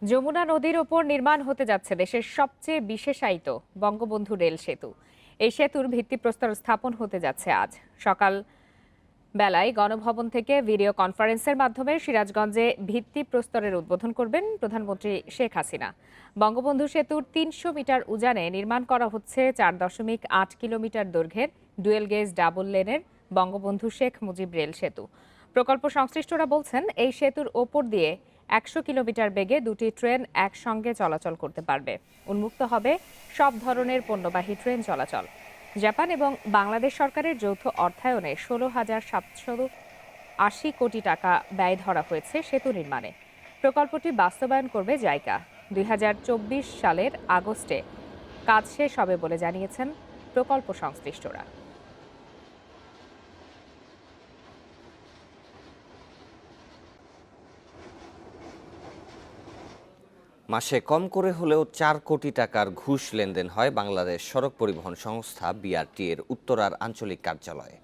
যমুনা নদীর ওপর নির্মাণ হতে যাচ্ছে দেশের সবচেয়ে বিশেষায়িত বঙ্গবন্ধু রেল সেতু। এই সেতুর ভিত্তিপ্রস্তর স্থাপন হতে যাচ্ছে আজ সকাল বেলায় গণভবন থেকে ভিডিও কনফারেন্সের মাধ্যমে সিরাজগঞ্জে ভিত্তিপ্রস্তরের উদ্বোধন করবেন প্রধানমন্ত্রী শেখ হাসিনা। বঙ্গবন্ধু সেতুর ৩০০ মিটার উজানে নির্মাণ করা হচ্ছে ৪.৮ কিলোমিটার দৈর্ঘ্যের ডুয়েল গেজ ডাবল লেনের বঙ্গবন্ধু শেখ মুজিব রেল সেতু। প্রকল্প সংশ্লিষ্টরা বলছেন, এই সেতুর ওপর দিয়ে ১০০ কিলোমিটার বেগে দুটি ট্রেন একসঙ্গে চলাচল করতে পারবে। উন্মুক্ত হবে সব ধরনের পণ্যবাহী ট্রেন চলাচল। জাপান এবং বাংলাদেশ সরকারের যৌথ অর্থায়নে ১৬,৭৮০ কোটি টাকা ব্যয় ধরা হয়েছে সেতু নির্মাণে। প্রকল্পটি বাস্তবায়ন করবে জাইকা। ২০২৪ সালের আগস্টে কাজ শেষ হবে বলে জানিয়েছেন প্রকল্প সংশ্লিষ্টরা। মাসে কম করে হলেও ৪ কোটি টাকার ঘুষ লেনদেন হয় বাংলাদেশ সড়ক পরিবহন সংস্থা বিআরটি এর উত্তরার আঞ্চলিক কার্যালয়ে।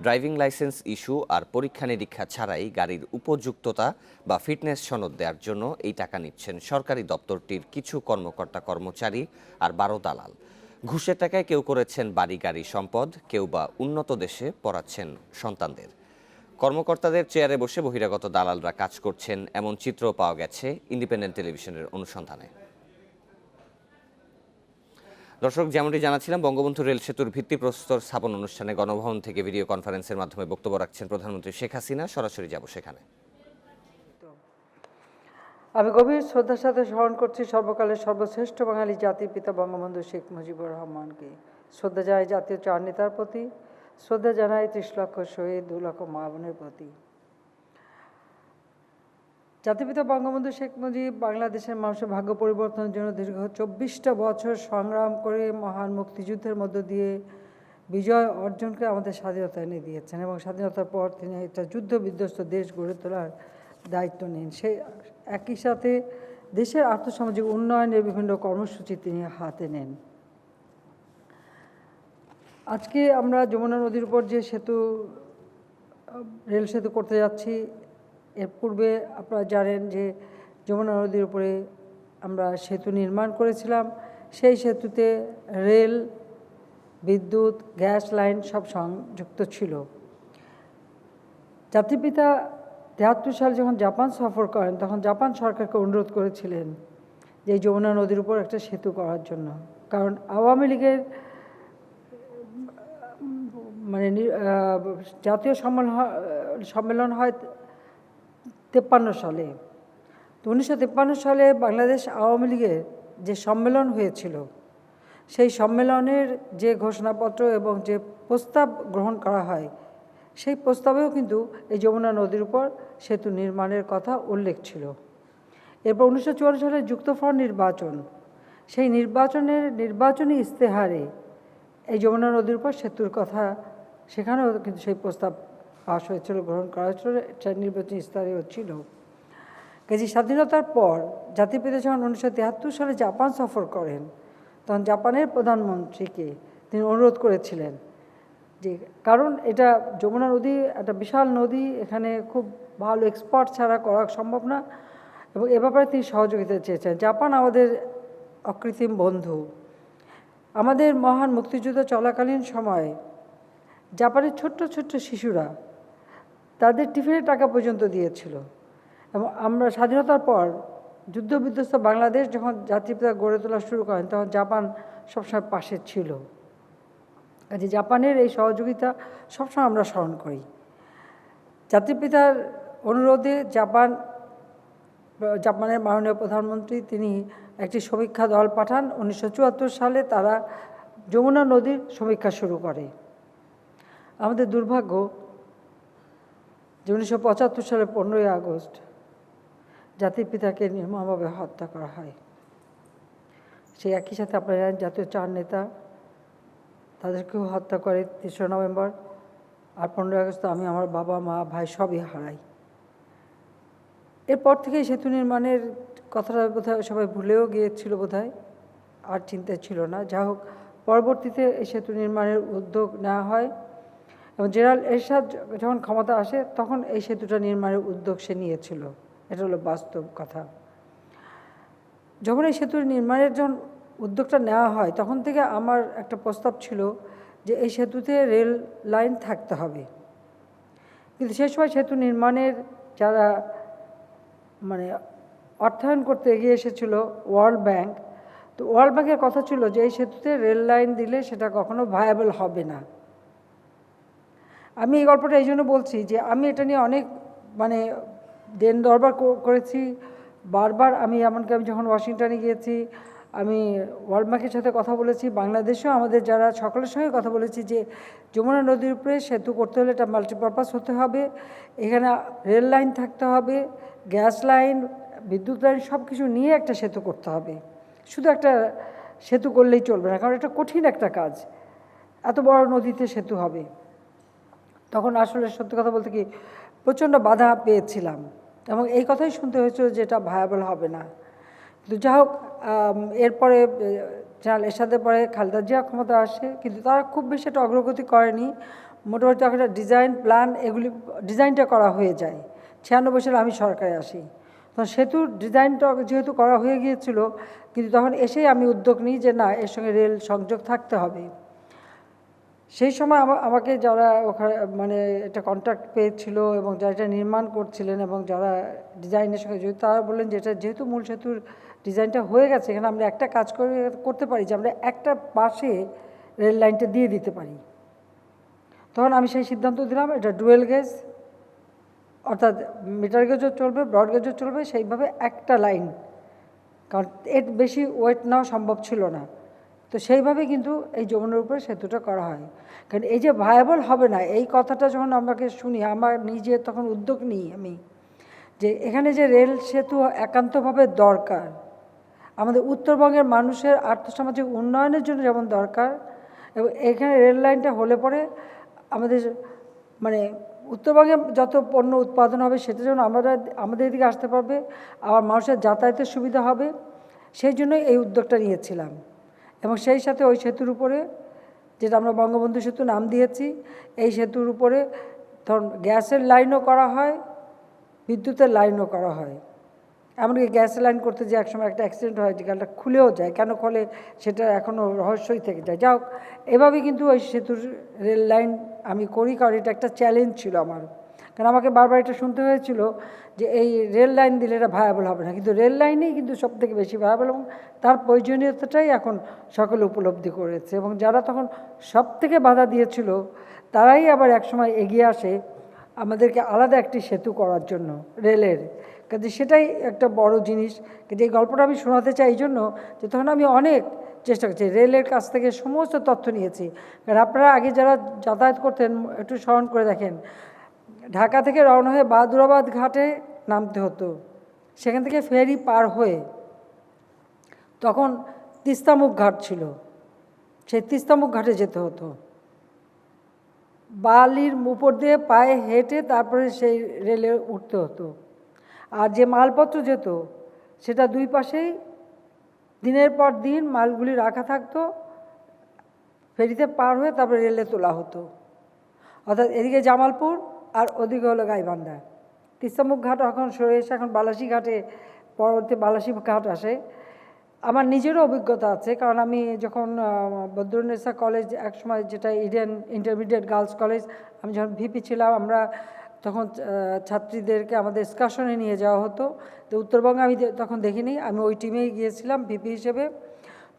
ড্রাইভিং লাইসেন্স ইস্যু আর পরীক্ষা নিরীক্ষা ছাড়াই গাড়ির উপযুক্ততা বা ফিটনেস সনদ দেওয়ার জন্য এই টাকা নিচ্ছেন সরকারি দপ্তরটির কিছু কর্মকর্তা কর্মচারী আর ১২ দালাল। ঘুষের টাকায় কেউ করেছেন বাড়ি গাড়ি সম্পদ, কেউ বা উন্নত দেশে পড়াচ্ছেন সন্তানদের। কর্মকর্তাদের চেয়ারে বসে বহিরাগত দালালরা কাজ করছেন, এমন চিত্র পাওয়া গেছে ইন্ডিপেন্ডেন্ট টেলিভিশনের অনুসন্ধানে। দর্শক, যেমনটি জানাচ্ছিলাম, বঙ্গবন্ধু রেল সেতুর ভিত্তিপ্রস্তর স্থাপন অনুষ্ঠানে গণভবন থেকে ভিডিও কনফারেন্সের মাধ্যমে বক্তব্য রাখছেন প্রধানমন্ত্রী শেখ হাসিনা। সরাসরি যাব সেখানে। আমি গভীর শ্রদ্ধার সাথে স্মরণ করছি সর্বকালের সর্বশ্রেষ্ঠ বাঙালি জাতির পিতা বঙ্গবন্ধু শেখ মুজিবুর রহমানকে। শ্রদ্ধা জানাই জাতীয় চার নেতার প্রতি, শ্রদ্ধা জানাই ৩০ লক্ষ শহীদ, ২ লক্ষ মা বোনের প্রতি। জাতিপিতা বঙ্গবন্ধু শেখ মুজিব বাংলাদেশের মানুষের ভাগ্য পরিবর্তনের জন্য দীর্ঘ ২৪টা বছর সংগ্রাম করে মহান মুক্তিযুদ্ধের মধ্য দিয়ে বিজয় অর্জনকে আমাদের স্বাধীনতা এনে দিয়েছেন এবং স্বাধীনতার পর তিনি একটা যুদ্ধ বিধ্বস্ত দেশ গড়ে তোলার দায়িত্ব নেন। সেই একই সাথে দেশের আর্থসামাজিক উন্নয়নের বিভিন্ন কর্মসূচি তিনি হাতে নেন। আজকে আমরা যমুনা নদীর উপর যে রেল সেতু করতে যাচ্ছি, এর পূর্বে আপনারা জানেন যে যমুনা নদীর উপরে আমরা সেতু নির্মাণ করেছিলাম। সেই সেতুতে রেল, বিদ্যুৎ, গ্যাস লাইন সব সংযুক্ত ছিল। জাতিপিতা ৭৩ সালে যখন জাপান সফর করেন, তখন জাপান সরকারকে অনুরোধ করেছিলেন যে এই যমুনা নদীর উপর একটা সেতু করার জন্য। কারণ আওয়ামী লীগের জাতীয় সম্মেলন হয় ৫৩ সালে। তো ১৯৫৩ সালে বাংলাদেশ আওয়ামী লীগের যে সম্মেলন হয়েছিল, সেই সম্মেলনের যে ঘোষণাপত্র এবং যে প্রস্তাব গ্রহণ করা হয়, সেই প্রস্তাবেও কিন্তু এই যমুনা নদীর উপর সেতু নির্মাণের কথা উল্লেখ ছিল। এরপর ১৯৫৪ সালে যুক্তফ্রন্ট নির্বাচন, সেই নির্বাচনী ইশতেহারে এই যমুনা নদীর উপর সেতুর কথা, সেখানেও কিন্তু সেই প্রস্তাব পাশ হয়েছিল, গ্রহণ করা হয়েছিল, নির্বাচনী ইশতেহারেও ছিল। কাজে স্বাধীনতার পর জাতিপিতা যখন ১৯৭৩ সালে জাপান সফর করেন, তখন জাপানের প্রধানমন্ত্রীকে তিনি অনুরোধ করেছিলেন যে, কারণ এটা যমুনা নদী একটা বিশাল নদী, এখানে খুব ভালো এক্সপার্ট ছাড়া করা সম্ভব না, এবং এ ব্যাপারে তিনি সহযোগিতা চেয়েছেন। জাপান আমাদের অকৃত্রিম বন্ধু। আমাদের মহান মুক্তিযুদ্ধ চলাকালীন সময়ে জাপানের ছোট্ট ছোট্ট শিশুরা তাদের টিফিনের টাকা পর্যন্ত দিয়েছিল। এবং আমরা স্বাধীনতার পর যুদ্ধবিধ্বস্ত বাংলাদেশ যখন জাতিপিতা গড়ে তোলা শুরু করেন, তখন জাপান সবসময় পাশে ছিল। কাজে জাপানের এই সহযোগিতা সবসময় আমরা স্মরণ করি। জাতিপিতার অনুরোধে জাপানের মাননীয় প্রধানমন্ত্রী তিনি একটি সমীক্ষা দল পাঠান। ১৯৭৪ সালে তারা যমুনা নদীর সমীক্ষা শুরু করে। আমাদের দুর্ভাগ্য যে ১৯৭৫ সালের ১৫ই আগস্ট জাতির পিতাকে নির্মমভাবে হত্যা করা হয়। সেই একই সাথে আপনারা জানেন জাতীয় চার নেতা, তাদেরকেও হত্যা করে ৩রা নভেম্বর। আর ১৫ই আগস্ট আমি আমার বাবা, মা, ভাই সবই হারাই। এরপর থেকে সেতু নির্মাণের কথাটা বোধহয় সবাই ভুলেও গিয়েছিল, বোধহয় আর চিন্তা ছিল না। যা হোক, পরবর্তীতে এই সেতু নির্মাণের উদ্যোগ নেওয়া হয় এবং জেনারেল এরশাদ যখন ক্ষমতা আসে, তখন এই সেতুটা নির্মাণের উদ্যোগ সে নিয়েছিল। এটা হলো বাস্তব কথা। যখন এই সেতুর নির্মাণের যখন উদ্যোগটা নেওয়া হয় তখন থেকে আমার একটা প্রস্তাব ছিল যে এই সেতুতে রেল লাইন থাকতে হবে। কিন্তু সেই সময় সেতু নির্মাণের যারা মানে অর্থায়ন করতে এগিয়ে এসেছিল ওয়ার্ল্ড ব্যাংক, তো ওয়ার্ল্ড ব্যাংকের কথা ছিল যে এই সেতুতে রেল লাইন দিলে সেটা কখনো ভায়াবল হবে না। আমি এই গল্পটা এই জন্য বলছি যে আমি এটা নিয়ে অনেক মানে দেন দরবার করেছি বারবার। আমি এমনকি আমি যখন ওয়াশিংটনে গিয়েছি আমি ওয়ার্ল্ড ব্যাংকের সাথে কথা বলেছি, বাংলাদেশেও আমাদের যারা সকলের সঙ্গে কথা বলেছি যে যমুনা নদীর উপরে সেতু করতে হলে এটা মাল্টিপারপাস হতে হবে, এখানে রেল লাইন থাকতে হবে, গ্যাস লাইন, বিদ্যুৎ লাইন সব কিছু নিয়ে একটা সেতু করতে হবে। শুধু একটা সেতু করলেই চলবে না, কারণ এটা কঠিন একটা কাজ, এত বড় নদীতে সেতু হবে। তখন আসলে সত্যি কথা বলতে কি প্রচণ্ড বাধা পেয়েছিলাম এবং এই কথাই শুনতে হয়েছিল যে এটা ভায়াবল হবে না। কিন্তু যা হোক এরপরে জেনারেল এরশাদের পরে খালেদা জিয়া ক্ষমতা আসে, কিন্তু তারা খুব বেশি একটা অগ্রগতি করেনি। মোটামুটি একটা ডিজাইন প্ল্যান এগুলি ডিজাইনটা করা হয়ে যায়। 96 সালে আমি সরকারে আসি, তখন সেতুর ডিজাইনটা যেহেতু করা হয়ে গিয়েছিল, কিন্তু তখন এসেই আমি উদ্যোগ নিই যে না, এর সঙ্গে রেল সংযোগ থাকতে হবে। সেই সময় আমাকে যারা ওখানে মানে এটা কন্ট্রাক্ট পেয়েছিল এবং যারা এটা নির্মাণ করছিলেন এবং যারা ডিজাইনের সঙ্গে জড়িত, তারা বললেন যে এটা যেহেতু মূল সেতুর ডিজাইনটা হয়ে গেছে, এখানে আমরা একটা কাজ করতে পারি যে আমরা একটা পাশে রেল লাইনটা দিয়ে দিতে পারি। তখন আমি সেই সিদ্ধান্ত দিলাম এটা ডুয়েল গেজ, অর্থাৎ মিটার গেজও চলবে, ব্রড গেজও চলবে, সেইভাবে একটা লাইন, কারণ এর বেশি ওয়েট নেওয়া সম্ভব ছিল না। তো সেইভাবে কিন্তু এই যমুনার উপরে সেতুটা করা হয়। কারণ এই যে ভায়াবল হবে না এই কথাটা যখন আমাকে শুনি, আমার নিজে তখন উদ্যোগ নিই আমি যে এখানে যে রেল সেতু একান্তভাবে দরকার, আমাদের উত্তরবঙ্গের মানুষের আর্থসামাজিক উন্নয়নের জন্য যেমন দরকার, এবং এখানে রেল লাইনটা হলে পরে আমাদের মানে উত্তরবঙ্গে যত পণ্য উৎপাদন হবে সেটা যেন আমাদের এদিকে আসতে পারবে, আবার মানুষের যাতায়াতের সুবিধা হবে, সেই জন্যই এই উদ্যোগটা নিয়েছিলাম। এবং সেই সাথে ওই সেতুর উপরে, যেটা আমরা বঙ্গবন্ধু সেতু নাম দিয়েছি, এই সেতুর উপরে ধরুন গ্যাসের লাইনও করা হয়, বিদ্যুতের লাইনও করা হয়। এমনকি গ্যাসের লাইন করতে যে একসময় একটা অ্যাক্সিডেন্ট হয়, যে গালটা খুলেও যায়, কেন খোলে সেটা এখনও রহস্যই থেকে যায়। যাই হোক, এভাবেই কিন্তু ওই সেতুর রেল লাইন আমি করি, কারণ এটা একটা চ্যালেঞ্জ ছিল আমার। কারণ আমাকে বারবার এটা শুনতে হয়েছিল যে এই রেল লাইন দিলে এটা ভায়াবল হবে না, কিন্তু রেল লাইনেই কিন্তু সবথেকে বেশি ভায়াবল এবং তার প্রয়োজনীয়তাটাই এখন সকলে উপলব্ধি করেছে। এবং যারা তখন সবথেকে বাধা দিয়েছিল তারাই আবার একসময় এগিয়ে আসে আমাদেরকে আলাদা একটি সেতু করার জন্য রেলের কাজে। সেটাই একটা বড় জিনিস। কিন্তু এই গল্পটা আমি শোনাতে চাই এই জন্য যে তখন আমি অনেক চেষ্টা করছি, রেলের কাছ থেকে সমস্ত তথ্য নিয়েছি। কারণ আপনারা আগে যারা যাতায়াত করতেন একটু স্মরণ করে দেখেন, ঢাকা থেকে রওনা হয়ে বাহাদুরাবাদ ঘাটে নামতে হতো, সেখান থেকে ফেরি পার হয়ে তখন তিস্তামুখ ঘাট ছিল, সেই তিস্তামুখ ঘাটে যেতে হতো, বালির উপর দিয়ে পায়ে হেঁটে তারপরে সেই রেলে উঠতে হতো। আর যে মালপত্র যেত সেটা দুই পাশেই দিনের পর দিন মালগুলি রাখা থাকতো, ফেরিতে পার হয়ে তারপরে রেলে তোলা হতো। অর্থাৎ এদিকে জামালপুর আর ওদিকে হলো গাইবান্ধা। তিস্তামুখ ঘাট এখন সরে এসে এখন বালাসী ঘাটে, পরবর্তী বালাসী ঘাট আসে। আমার নিজেরও অভিজ্ঞতা আছে, কারণ আমি যখন বদরুন্নেসা কলেজ একসময়, যেটা ইডেন ইন্টারমিডিয়েট গার্লস কলেজ, আমি যখন ভিপি ছিলাম, আমরা তখন ছাত্রীদেরকে আমাদের এক্সকারশনে নিয়ে যাওয়া হতো। তো উত্তরবঙ্গে আমি তখন দেখিনি, আমি ওই টিমেই গিয়েছিলাম ভিপি হিসেবে।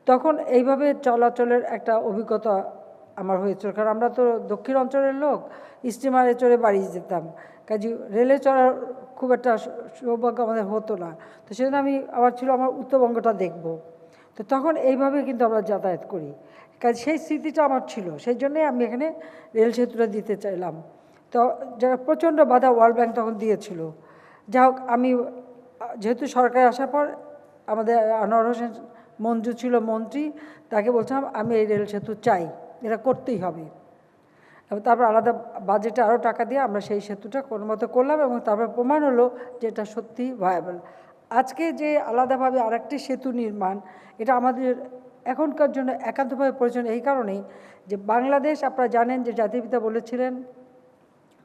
তখন এইভাবে চলাচলের একটা অভিজ্ঞতা আমার হয়েছিল, কারণ আমরা তো দক্ষিণ অঞ্চলের লোক, স্টিমারে চড়ে বাড়ি যেতাম, কাজে রেলে চড়ার খুব একটা সৌভাগ্য আমাদের হতো না। তো সেজন্য আমি আবার ছিল আমার উত্তরবঙ্গটা দেখব। তো তখন এইভাবে কিন্তু আমরা যাতায়াত করি, কাজে সেই স্মৃতিটা আমার ছিল, সেই জন্যই আমি এখানে রেল সেতুটা দিতে চাইলাম। তো যারা প্রচণ্ড বাধা ওয়ার্ল্ড ব্যাংক তখন দিয়েছিল। যাই হোক, আমি যেহেতু সরকারে আসার পর আমাদের আনোয়ার হোসেন মঞ্জু ছিল মন্ত্রী, তাকে বলছিলাম আমি এই রেল সেতু চাই, এটা করতেই হবে। এবং তারপর আলাদা বাজেটে আরও টাকা দিয়ে আমরা সেই সেতুটা কোনো মতো করলাম এবং তারপর প্রমাণ হলো যে এটা সত্যি ভায়াবল। আজকে যে আলাদাভাবে আরেকটি সেতু নির্মাণ, এটা আমাদের এখনকার জন্য একান্তভাবে প্রয়োজন এই কারণেই যে বাংলাদেশ, আপনারা জানেন যে জাতির পিতা বলেছিলেন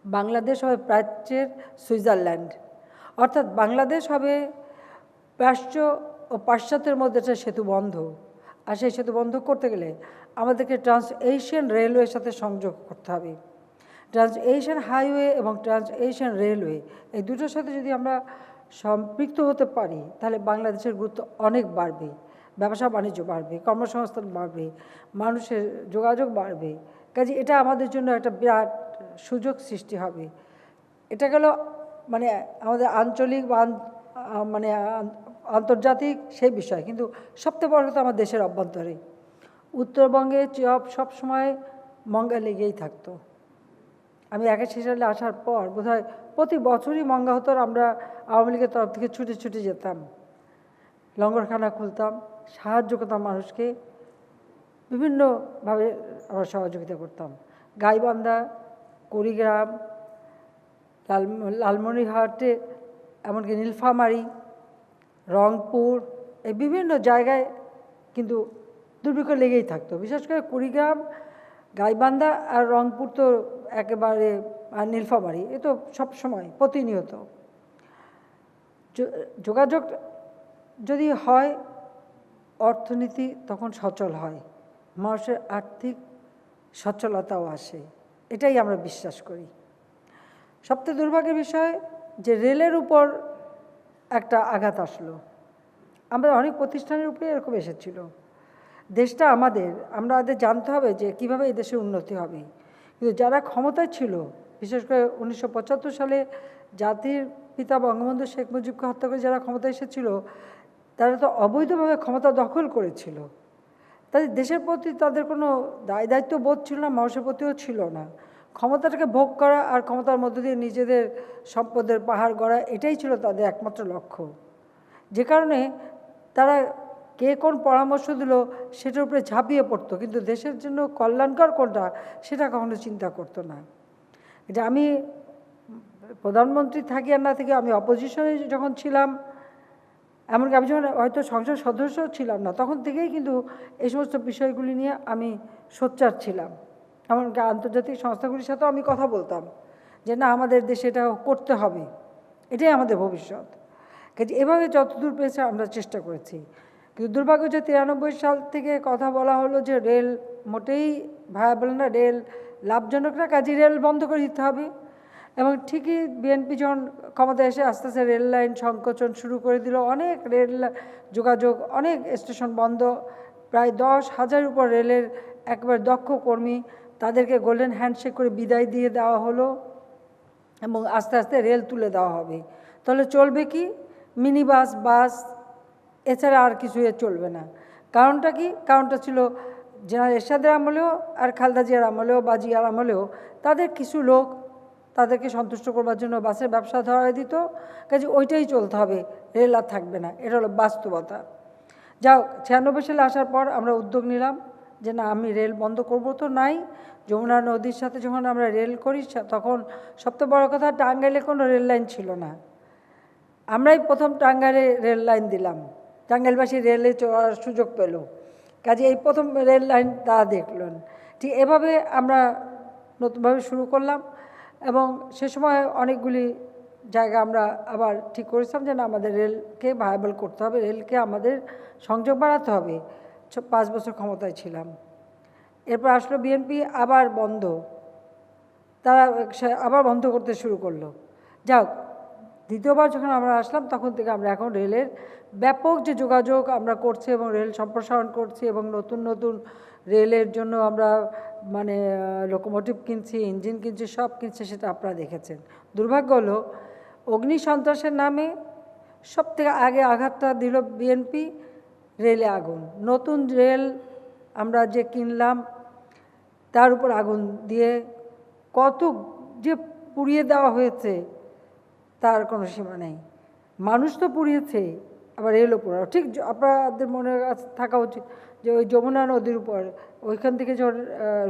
বাংলাদেশ হবে প্রাচ্যের সুইজারল্যান্ড, অর্থাৎ বাংলাদেশ হবে প্রাচ্য ও পাশ্চাত্যের মধ্যে একটা সেতু বন্ধ, আর সেই সেতু বন্ধ করতে গেলে আমাদেরকে ট্রান্স এশিয়ান রেলওয়ের সাথে সংযোগ করতে হবে। ট্রান্স এশিয়ান হাইওয়ে এবং ট্রান্স এশিয়ান রেলওয়ে এই দুটোর সাথে যদি আমরা সম্পৃক্ত হতে পারি তাহলে বাংলাদেশের গুরুত্ব অনেক বাড়বে, ব্যবসা বাণিজ্য বাড়বে, কর্মসংস্থান বাড়বে, মানুষের যোগাযোগ বাড়বে। কাজে এটা আমাদের জন্য একটা বিরাট সুযোগ সৃষ্টি হবে। এটা গেল মানে আমাদের আঞ্চলিক বা মানে আন্তর্জাতিক সেই বিষয়, কিন্তু সবচেয়ে বড় কথা আমার দেশের অভ্যন্তরে উত্তরবঙ্গে সব সময় মঙ্গা লেগেই থাকতো। আমি 81 সালে আসার পর বোধহয় প্রতি বছরই মঙ্গা হতো, আমরা আওয়ামী লীগের তরফ থেকে ছুটে ছুটে যেতাম, লঙ্গরখানা খুলতাম, সাহায্য করতাম মানুষকে, বিভিন্নভাবে আমরা সহযোগিতা করতাম। গাইবান্ধা, কুড়িগ্রাম, লালমনিরহাটে, এমনকি নীলফামারী, রংপুর, এই বিভিন্ন জায়গায় কিন্তু দুর্ভিক্ষ লেগেই থাকতো। বিশেষ করে কুড়িগ্রাম, গাইবান্ধা আর রংপুর তো একেবারে, আর নীলফামারী এ তো সবসময় প্রতিনিয়ত। যোগাযোগ যদি হয়, অর্থনীতি তখন সচল হয়, মানুষের আর্থিক সচ্ছলতাও আসে, এটাই আমরা বিশ্বাস করি। সবচেয়ে দুর্ভাগ্যের বিষয় যে রেলের উপর একটা আঘাত আসলো। আমরা অনেক প্রতিষ্ঠানের উপরে এরকম এসেছিল। দেশটা আমাদের জানতে হবে যে কীভাবে এই দেশের উন্নতি হবে। কিন্তু যারা ক্ষমতায় ছিল, বিশেষ করে 1975 সালে জাতির পিতা বঙ্গবন্ধু শেখ মুজিবকে হত্যা করে যারা ক্ষমতায় এসেছিল, তারা তো অবৈধভাবে ক্ষমতা দখল করেছিল। তাদের দেশের প্রতি তাদের কোনো দায়িত্ব বোধ ছিল না, মানুষের প্রতিও ছিল না। ক্ষমতাটাকে ভোগ করা আর ক্ষমতার মধ্য দিয়ে নিজেদের সম্পদের পাহাড় গড়া, এটাই ছিল তাদের একমাত্র লক্ষ্য। যে কারণে তারা কে কোন পরামর্শ দিল সেটার উপরে ঝাঁপিয়ে পড়তো, কিন্তু দেশের জন্য কল্যাণকর কোনটা সেটা কখনো চিন্তা করতো না। এটা আমি প্রধানমন্ত্রী থাকি আর না থেকে, আমি অপোজিশনে যখন ছিলাম, এমনকি আমি যখন হয়তো সংসদ সদস্য ছিলাম না, তখন থেকেই কিন্তু এই সমস্ত বিষয়গুলি নিয়ে আমি সোচ্চার ছিলাম। এমনকি আন্তর্জাতিক সংস্থাগুলির সাথেও আমি কথা বলতাম যে না, আমাদের দেশে এটা করতে হবে, এটাই আমাদের ভবিষ্যৎ। কাজে এভাবে যতদূর পেয়েছে আমরা চেষ্টা করেছি। কিন্তু দুর্ভাগ্য যে 93 সাল থেকে কথা বলা হলো যে রেল মোটেই ভায়াবল না, রেল লাভজনক না, কাজে রেল বন্ধ করে দিতে হবে। এবং ঠিকই বিএনপি যখন ক্ষমতায় এসে আস্তে আস্তে রেল লাইন সংকোচন শুরু করে দিল, অনেক রেল যোগাযোগ, অনেক স্টেশন বন্ধ, প্রায় 10,000 উপর রেলের একেবারে দক্ষ কর্মী, তাদেরকে গোল্ডেন হ্যান্ডশেক করে বিদায় দিয়ে দেওয়া হলো এবং আস্তে আস্তে রেল তুলে দেওয়া হবে। তাহলে চলবে কি? মিনি বাস, বাস, এছাড়া আর কিছু চলবে না। কারণটা কি? কারণটা ছিল জেনারেল এরশাদের আমলেও আর খালেদা জিয়ার আমলেও বা জিয়ার আমলেও তাদের কিছু লোক তাদেরকে সন্তুষ্ট করবার জন্য বাসের ব্যবসা ধরায় দিত। কাজে ওইটাই চলতে হবে, রেল আর থাকবে না, এটা হলো বাস্তবতা। যাও 96 সালে আসার পর আমরা উদ্যোগ নিলাম যে না, আমি রেল বন্ধ করব তো নাই। যমুনা নদীর সাথে যখন আমরা রেল করি, তখন সবচেয়ে বড় কথা, টাঙ্গাইলে কোনো রেল লাইন ছিল না। আমরাই প্রথম টাঙ্গাইলে রেল লাইন দিলাম, টাঙ্গাইলবাসী রেলে চলার সুযোগ পেল। কাজে এই প্রথম রেল লাইন তারা দেখলেন। ঠিক এভাবে আমরা নতুনভাবে শুরু করলাম এবং সে সময় অনেকগুলি জায়গা আমরা আবার ঠিক করেছিলাম যে না, আমাদের রেলকে ভায়াবল করতে হবে, রেলকে আমাদের সংযোগ বাড়াতে হবে। 5 বছর ক্ষমতায় ছিলাম। এরপর আসলো বিএনপি, আবার বন্ধ, তারা আবার বন্ধ করতে শুরু করলো। যাক, দ্বিতীয়বার যখন আমরা আসলাম তখন থেকে আমরা এখন রেলের ব্যাপক যে যোগাযোগ আমরা করছি এবং রেল সম্প্রসারণ করছি এবং নতুন নতুন রেলের জন্য আমরা মানে লোকোমোটিভ কিনছি, ইঞ্জিন কিনছি, সব কিনছি, সেটা আপনারা দেখেছেন। দুর্ভাগ্য হলো অগ্নি সন্ত্রাসের নামে সবথেকে আগে আঘাতটা দিল বিএনপি, রেলে আগুন। নতুন রেল আমরা যে কিনলাম তার উপর আগুন দিয়ে কত যে পুড়িয়ে দেওয়া হয়েছে তার কোনো সীমা নেই। মানুষ তো পুড়িয়েছে, আবার রেলও পোড়াও। ঠিক আপনাদের মনে থাকা উচিত যে ওই যমুনা নদীর উপর, ওইখান থেকে যখন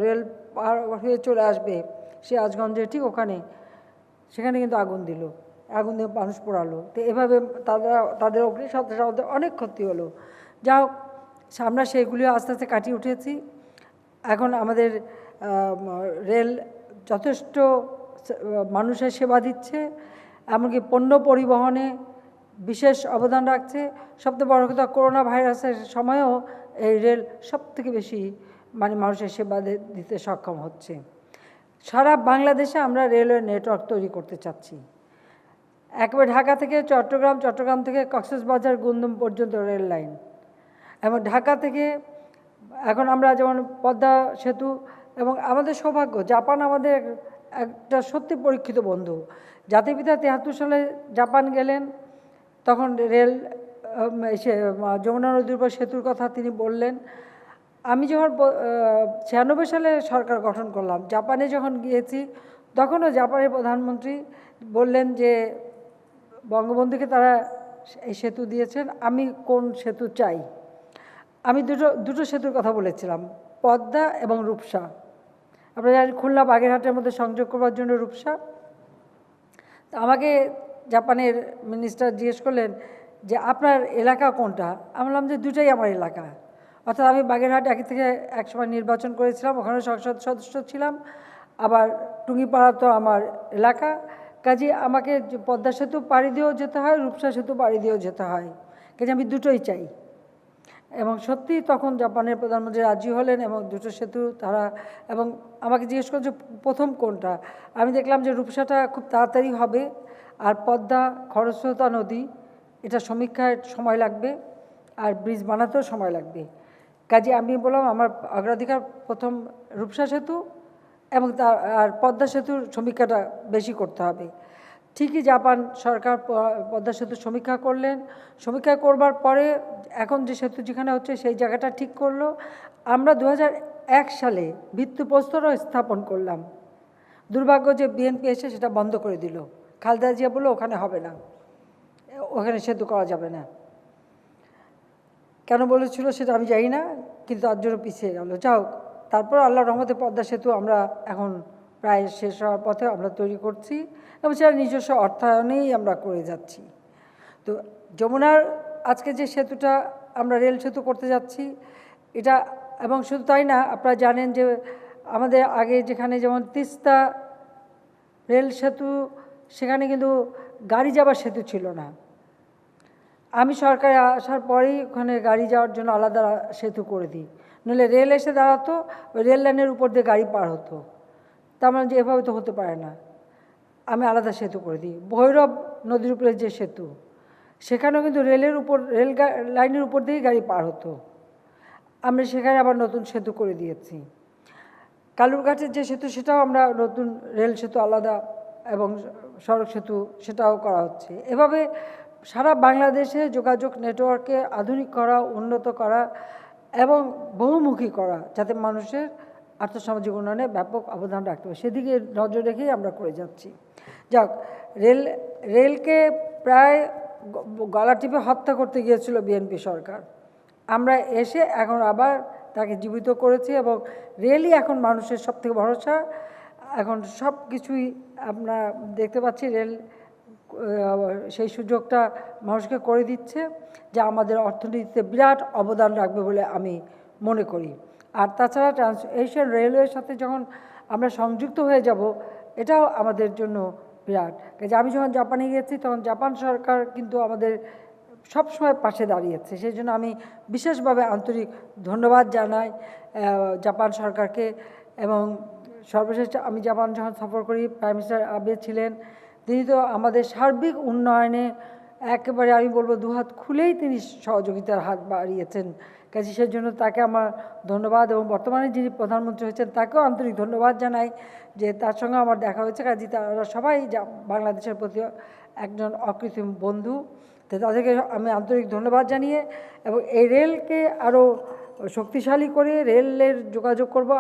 রেল পার হয়ে চলে আসবে সিরাজগঞ্জে, ঠিক ওখানে, সেখানে কিন্তু আগুন দিল, আগুন দিয়ে মানুষ পোড়ালো। তো এভাবে তাদের অগ্নিসন্ত্রাসের মধ্যে অনেক ক্ষতি হলো। যা হোক, আমরা সেইগুলিও আস্তে আস্তে কাটিয়ে উঠেছি। এখন আমাদের রেল যথেষ্ট মানুষের সেবা দিচ্ছে, এমনকি পণ্য পরিবহনে বিশেষ অবদান রাখছে। সবচেয়ে বড় কথা, করোনা ভাইরাসের সময়েও এই রেল সবথেকে বেশি মানুষের সেবা দিতে সক্ষম হচ্ছে। সারা বাংলাদেশে আমরা রেলওয়ে নেটওয়ার্ক তৈরি করতে চাচ্ছি। একেবারে ঢাকা থেকে চট্টগ্রাম, চট্টগ্রাম থেকে কক্সবাজার, গুমদুম পর্যন্ত রেল লাইন, এবং ঢাকা থেকে এখন আমরা যেমন পদ্মা সেতু, এবং আমাদের সৌভাগ্য জাপান আমাদের একটা সত্যি পরীক্ষিত বন্ধু। জাতিপিতা 73 সালে জাপান গেলেন, তখন রেল এসে যমুনা নদীর উপর সেতুর কথা তিনি বললেন। আমি যখন 96 সালে সরকার গঠন করলাম, জাপানে যখন গিয়েছি তখনও জাপানের প্রধানমন্ত্রী বললেন যে বঙ্গবন্ধুকে তারা এই সেতু দিয়েছেন, আমি কোন সেতু চাই। আমি দুটো সেতুর কথা বলেছিলাম, পদ্মা এবং রূপসা। আপনারা জানেন খুলনা বাগেরহাটের মধ্যে সংযোগ করবার জন্য রূপসা। তো আমাকে জাপানের মিনিস্টার জিজ্ঞেস করলেন যে আপনার এলাকা কোনটা। আমি বললাম যে দুটাই আমার এলাকা। অর্থাৎ আমি বাগেরহাট আগে থেকে একসময় নির্বাচন করেছিলাম, ওখানে সংসদ সদস্য ছিলাম, আবার টুঙ্গিপাড়া তো আমার এলাকা। কাজে আমাকে পদ্মা সেতু পাড়ি দিয়েও যেতে হয়, রূপসা সেতু পাড়ি দিয়েও যেতে হয়। কাজে আমি দুটোই চাই। এবং সত্যি তখন জাপানের প্রধানমন্ত্রী রাজি হলেন এবং দুটো সেতু তারা, এবং আমাকে জিজ্ঞেস করছে যে প্রথম কোনটা। আমি দেখলাম যে রূপসাটা খুব তাড়াতাড়ি হবে, আর পদ্মা খরস্রোতা নদী, এটা সমীক্ষায় সময় লাগবে, আর ব্রিজ বানাতেও সময় লাগবে। কাজে আমি বললাম আমার অগ্রাধিকার প্রথম রূপসা সেতু, এবং আর পদ্মা সেতুর সমীক্ষাটা বেশি করতে হবে। ঠিকই জাপান সরকার পদ্মা সেতু সমীক্ষা করলেন। সমীক্ষা করবার পরে এখন যে সেতু যেখানে হচ্ছে সেই জায়গাটা ঠিক করলো। আমরা 2001 সালে ভিত্তিপ্রস্তরও স্থাপন করলাম। দুর্ভাগ্য যে বিএনপি এসে সেটা বন্ধ করে দিল। খালেদা জিয়া বললো ওখানে হবে না, ওখানে সেতু করা যাবে না। কেন বলেছিল সেটা আমি জানি না, কিন্তু তার জন্য পিছিয়ে গেল। যাও, তারপর আল্লাহর রহমতে পদ্মা সেতু আমরা এখন প্রায় শেষ হওয়ার পথে আমরা তৈরি করছি, এবং সেটা নিজস্ব অর্থায়নেই আমরা করে যাচ্ছি। তো যমুনার আজকে যে সেতুটা আমরা রেল সেতু করতে যাচ্ছি এটা, এবং শুধু তাই না, আপনারা জানেন যে আমাদের আগে যেখানে যেমন তিস্তা রেল সেতু, সেখানে কিন্তু গাড়ি যাবার সেতু ছিল না। আমি সরকারে আসার পরেই ওখানে গাড়ি যাওয়ার জন্য আলাদা সেতু করে দিই, নইলে রেল এসে দাঁড়াতো, ওই রেল লাইনের উপর দিয়ে গাড়ি পার হতো। তার মানে যে এভাবে তো হতে পারে না, আমি আলাদা সেতু করে দিই। ভৈরব নদীর উপরে যে সেতু, সেখানেও কিন্তু রেলের উপর, রেল লাইনের উপর দিয়েই গাড়ি পার হতো, আমরা সেখানে আবার নতুন সেতু করে দিয়েছি। কালুরঘাটের যে সেতু সেটাও আমরা নতুন রেল সেতু আলাদা, এবং সড়ক সেতু সেটাও করা হচ্ছে। এভাবে সারা বাংলাদেশে যোগাযোগ নেটওয়ার্ককে আধুনিক করা, উন্নত করা এবং বহুমুখী করা, যাতে মানুষের আর্থসামাজিক উন্নয়নে ব্যাপক অবদান রাখতে হবে, সেদিকে নজর রেখেই আমরা করে যাচ্ছি। যাক, রেলকে প্রায় গলা টিপে হত্যা করতে গিয়েছিল বিএনপি সরকার। আমরা এসে এখন আবার তাকে জীবিত করেছি, এবং রেলই এখন মানুষের সবথেকে ভরসা। এখন সব কিছুই আমরা দেখতে পাচ্ছি, রেল সেই সুযোগটা মানুষকে করে দিচ্ছে, যা আমাদের অর্থনীতিতে বিরাট অবদান রাখবে বলে আমি মনে করি। আর তাছাড়া এশিয়ান রেলওয়ের সাথে যখন আমরা সংযুক্ত হয়ে যাব, এটাও আমাদের জন্য বিরাট। কাজে আমি যখন জাপানে গিয়েছি তখন জাপান সরকার কিন্তু আমাদের সবসময় পাশে দাঁড়িয়েছে, সেই জন্য আমি বিশেষভাবে আন্তরিক ধন্যবাদ জানাই জাপান সরকারকে। এবং সর্বশেষ আমি জাপান যখন সফর করি, প্রাইম মিনিস্টার আবে ছিলেন, তিনি তো আমাদের সার্বিক উন্নয়নে একেবারে আমি বলবো দুহাত খুলেই তিনি সহযোগিতার হাত বাড়িয়েছেন। কাজে সেই জন্য তাকে আমার ধন্যবাদ, এবং বর্তমানে যিনি প্রধানমন্ত্রী হয়েছেন তাকেও আন্তরিক ধন্যবাদ জানাই যে তার সঙ্গে আমার দেখা হয়েছে। কাজে তারা সবাই বাংলাদেশের প্রতি একজন অকৃত্রিম বন্ধু, তো তাদেরকে আমি আন্তরিক ধন্যবাদ জানিয়ে, এবং এই রেলকে আরও শক্তিশালী করে রেলের যোগাযোগ করব।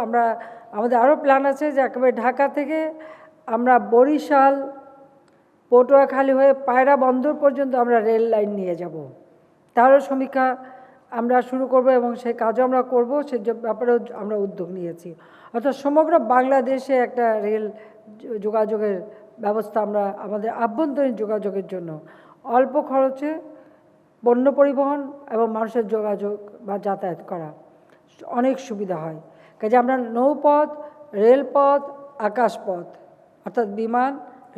আমাদের আরও প্ল্যান আছে যে একেবারে ঢাকা থেকে আমরা বরিশাল, পটুয়াখালী হয়ে পায়রা বন্দর পর্যন্ত আমরা রেল লাইন নিয়ে যাব। তারও সমীক্ষা আমরা শুরু করব, এবং সেই কাজও আমরা করব, সে ব্যাপারেও আমরা উদ্যোগ নিয়েছি। অর্থাৎ সমগ্র বাংলাদেশে একটা রেল যোগাযোগের ব্যবস্থা আমরা আমাদের আভ্যন্তরীণ যোগাযোগের জন্য অল্প খরচে পণ্য পরিবহন এবং মানুষের যোগাযোগ বা যাতায়াত করা অনেক সুবিধা হয়। কাজে আমরা নৌপথ, রেলপথ, আকাশপথ, অর্থাৎ বিমান,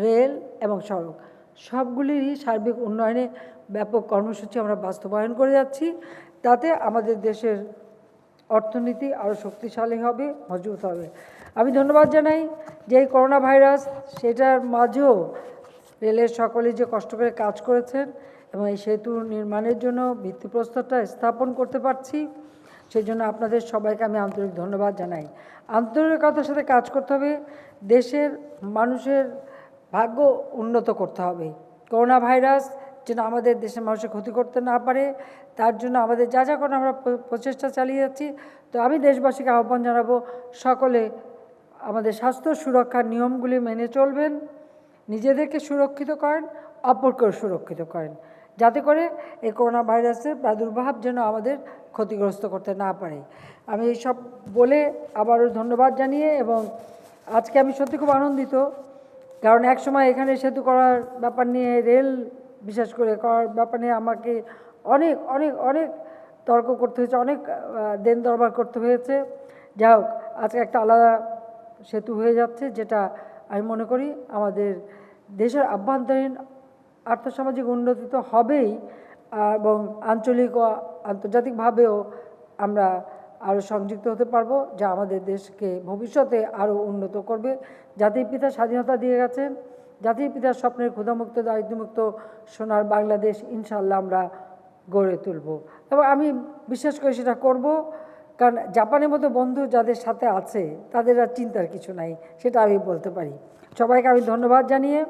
রেল এবং সড়ক সবগুলিরই সার্বিক উন্নয়নে ব্যাপক কর্মসূচি আমরা বাস্তবায়ন করে যাচ্ছি। তাতে আমাদের দেশের অর্থনীতি আরও শক্তিশালী হবে, মজবুত হবে। আমি ধন্যবাদ জানাই যে এই করোনা ভাইরাস সেটার মাঝেও রেলের সকলে যে কষ্ট করে কাজ করেছেন এবং এই সেতু নির্মাণের জন্য ভিত্তিপ্রস্তরটা স্থাপন করতে পারছি, সেই জন্য আপনাদের সবাইকে আমি আন্তরিক ধন্যবাদ জানাই। আন্তরিকতার সাথে কাজ করতে হবে, দেশের মানুষের ভাগ্য উন্নত করতে হবে। করোনা ভাইরাস যেন আমাদের দেশের মানুষের ক্ষতি করতে না পারে, তার জন্য আমাদের যা যা করে আমরা প্রচেষ্টা চালিয়ে যাচ্ছি। তো আমি দেশবাসীকে আহ্বান জানাবো, সকলে আমাদের স্বাস্থ্য সুরক্ষার নিয়মগুলি মেনে চলবেন, নিজেদেরকে সুরক্ষিত করেন, অপরকেও সুরক্ষিত করেন, যাতে করে এই করোনা ভাইরাসের প্রাদুর্ভাব যেন আমাদের ক্ষতিগ্রস্ত করতে না পারে। আমি এইসব বলে আবারও ধন্যবাদ জানিয়ে, এবং আজকে আমি সত্যি খুব আনন্দিত, কারণ একসময় এখানে সেতু করার ব্যাপার নিয়ে, রেল বিশেষ করে করার ব্যাপার নিয়ে আমাকে অনেক অনেক অনেক তর্ক করতে হয়েছে, অনেক দেন দরবার করতে হয়েছে। যাই হোক, আজকে একটা আলাদা সেতু হয়ে যাচ্ছে, যেটা আমি মনে করি আমাদের দেশের আভ্যন্তরীণ আর্থসামাজিক উন্নতি তো হবেই, এবং আঞ্চলিক ও আন্তর্জাতিকভাবেও আমরা আরও সংযুক্ত হতে পারবো, যা আমাদের দেশকে ভবিষ্যতে আরও উন্নত করবে। জাতির পিতা স্বাধীনতা দিয়ে গেছেন, জাতির পিতার স্বপ্নের ক্ষুধামুক্ত, দারিদ্র্যমুক্ত সোনার বাংলাদেশ ইনশাআল্লাহ আমরা গড়ে তুলব, এবং আমি বিশ্বাস করি সেটা করব। কারণ জাপানের মতো বন্ধু যাদের সাথে আছে তাদের আর চিন্তার কিছু নাই, সেটা আমি বলতে পারি। সবাইকে আমি ধন্যবাদ জানিয়ে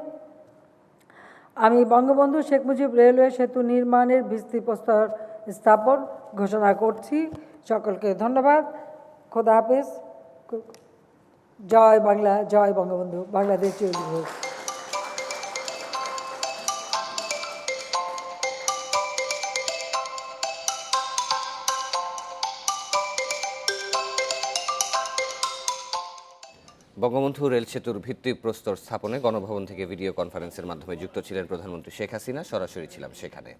আমি বঙ্গবন্ধু শেখ মুজিব রেলওয়ে সেতু নির্মাণের ভিত্তিপ্রস্তর স্থাপন ঘোষণা করছি। সকলকে ধন্যবাদ। খোদা হাফেজ। জয় বাংলা, জয় বঙ্গবন্ধু, বাংলাদেশ চিরজীবী হোক। বঙ্গবন্ধু রেল সেতুর ভিত্তিপ্রস্তর স্থাপনে গণভবন থেকে ভিডিও কনফারেন্সের মাধ্যমে যুক্ত ছিলেন প্রধানমন্ত্রী শেখ হাসিনা। সরাসরি ছিলাম সেখানে।